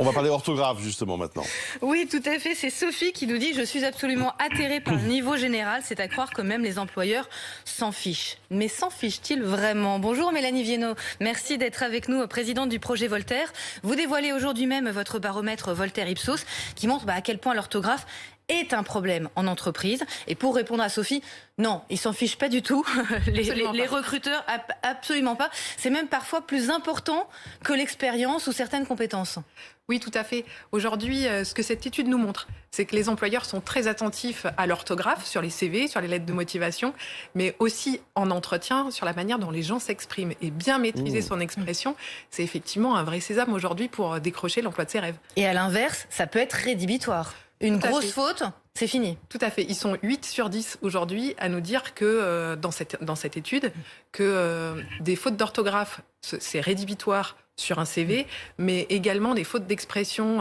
On va parler orthographe justement maintenant. Oui, tout à fait. C'est Sophie qui nous dit « Je suis absolument atterrée par le niveau général. C'est à croire que même les employeurs s'en fichent. » Mais s'en fichent-ils vraiment? Bonjour Mélanie Viennot. Merci d'être avec nous, présidente du projet Voltaire. Vous dévoilez aujourd'hui même votre baromètre Voltaire Ipsos qui montre à quel point l'orthographe est un problème en entreprise. Et pour répondre à Sophie, non, ils s'en fichent pas du tout. Les recruteurs, absolument pas. C'est même parfois plus important que l'expérience ou certaines compétences. Oui, tout à fait. Aujourd'hui, ce que cette étude nous montre, c'est que les employeurs sont très attentifs à l'orthographe, sur les CV, sur les lettres de motivation, mais aussi en entretien, sur la manière dont les gens s'expriment. Et bien maîtriser son expression, c'est effectivement un vrai sésame aujourd'hui pour décrocher l'emploi de ses rêves. Et à l'inverse, ça peut être rédhibitoire. Une grosse faute, c'est fini. Tout à fait. Ils sont 8 sur 10 aujourd'hui à nous dire que, dans cette étude, que des fautes d'orthographe, c'est rédhibitoire sur un CV, mais également des fautes d'expression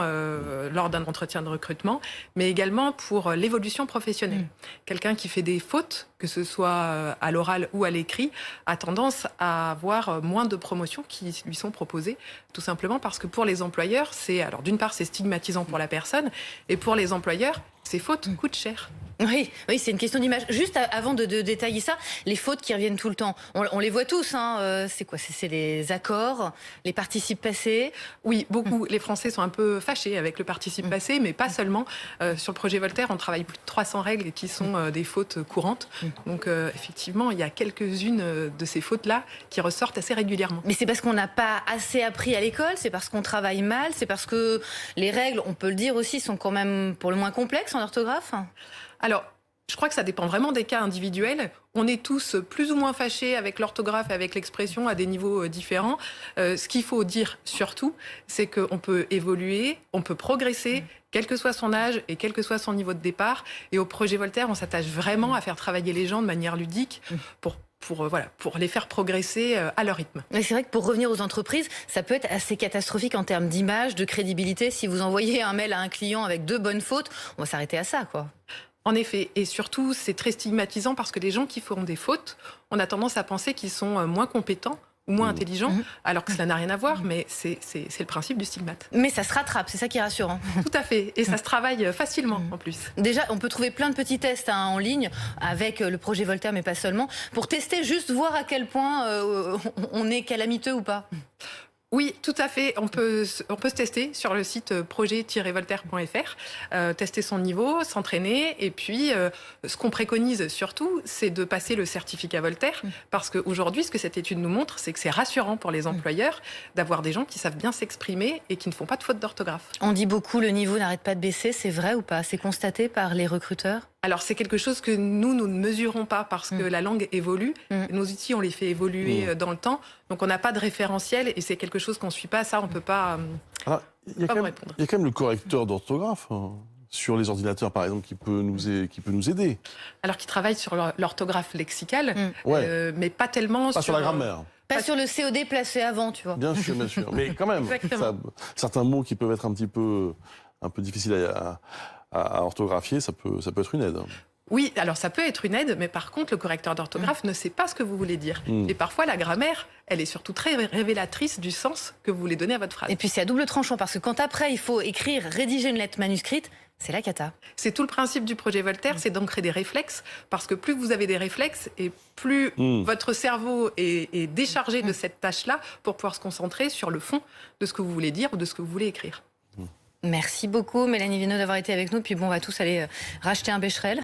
lors d'un entretien de recrutement, mais également pour l'évolution professionnelle. Quelqu'un qui fait des fautes, que ce soit à l'oral ou à l'écrit, a tendance à avoir moins de promotions qui lui sont proposées, tout simplement parce que pour les employeurs, alors d'une part, c'est stigmatisant pour la personne, et pour les employeurs, ces fautes coûtent cher. Oui, c'est une question d'image. Juste avant de détailler ça, les fautes qui reviennent tout le temps, on les voit tous. C'est quoi? C'est les accords, les participes passés? Oui, beaucoup. Les Français sont un peu fâchés avec le participe passé, mais pas seulement. Sur le projet Voltaire, on travaille plus de 300 règles qui sont des fautes courantes. Donc effectivement, il y a quelques-unes de ces fautes-là qui ressortent assez régulièrement. Mais c'est parce qu'on n'a pas assez appris à l'école? C'est parce qu'on travaille mal? C'est parce que les règles, on peut le dire aussi, sont quand même pour le moins complexes en orthographe? Alors, je crois que ça dépend vraiment des cas individuels. On est tous plus ou moins fâchés avec l'orthographe et avec l'expression à des niveaux différents. Ce qu'il faut dire surtout, c'est qu'on peut évoluer, on peut progresser, quel que soit son âge et quel que soit son niveau de départ. Et au projet Voltaire, on s'attache vraiment à faire travailler les gens de manière ludique pour les faire progresser à leur rythme. Mais c'est vrai que pour revenir aux entreprises, ça peut être assez catastrophique en termes d'image, de crédibilité. Si vous envoyez un mail à un client avec 2 bonnes fautes, on va s'arrêter à ça, quoi. En effet, et surtout, c'est très stigmatisant parce que les gens qui feront des fautes, on a tendance à penser qu'ils sont moins compétents ou moins intelligents, alors que cela n'a rien à voir, mais c'est le principe du stigmate. Mais ça se rattrape, c'est ça qui est rassurant. Tout à fait, et ça se travaille facilement en plus. Déjà, on peut trouver plein de petits tests en ligne, avec le projet Voltaire, mais pas seulement, pour tester, juste voir à quel point on est calamiteux ou pas. Oui, tout à fait. On peut se tester sur le site projet-voltaire.fr, tester son niveau, s'entraîner. Et puis, ce qu'on préconise surtout, c'est de passer le certificat Voltaire. Parce qu'aujourd'hui, ce que cette étude nous montre, c'est que c'est rassurant pour les employeurs d'avoir des gens qui savent bien s'exprimer et qui ne font pas de fautes d'orthographe. On dit beaucoup, le niveau n'arrête pas de baisser. C'est vrai ou pas? C'est constaté par les recruteurs? Alors, c'est quelque chose que nous ne mesurons pas parce que la langue évolue. Nos outils, on les fait évoluer dans le temps. Donc, on n'a pas de référentiel et c'est quelque chose qu'on ne suit pas. Ça, on ne peut pas, répondre. Il y a quand même le correcteur d'orthographe sur les ordinateurs, par exemple, qui peut nous aider. Alors, qui travaille sur l'orthographe lexicale, mais pas tellement sur la grammaire. Pas sur le COD placé avant, tu vois. Bien sûr, bien sûr. Mais quand même, certains mots qui peuvent être un peu difficiles à orthographier, ça peut être une aide. Oui, alors ça peut être une aide, mais par contre, le correcteur d'orthographe ne sait pas ce que vous voulez dire. Et parfois, la grammaire, elle est surtout très révélatrice du sens que vous voulez donner à votre phrase. Et puis, c'est à double tranchant, parce que quand après, il faut rédiger une lettre manuscrite, c'est la cata. C'est tout le principe du projet Voltaire, c'est d'ancrer des réflexes, parce que plus vous avez des réflexes, et plus votre cerveau est déchargé de cette tâche-là pour pouvoir se concentrer sur le fond de ce que vous voulez dire ou de ce que vous voulez écrire. Merci beaucoup, Mélanie Viennot, d'avoir été avec nous. Puis bon, on va tous aller racheter un Becherel.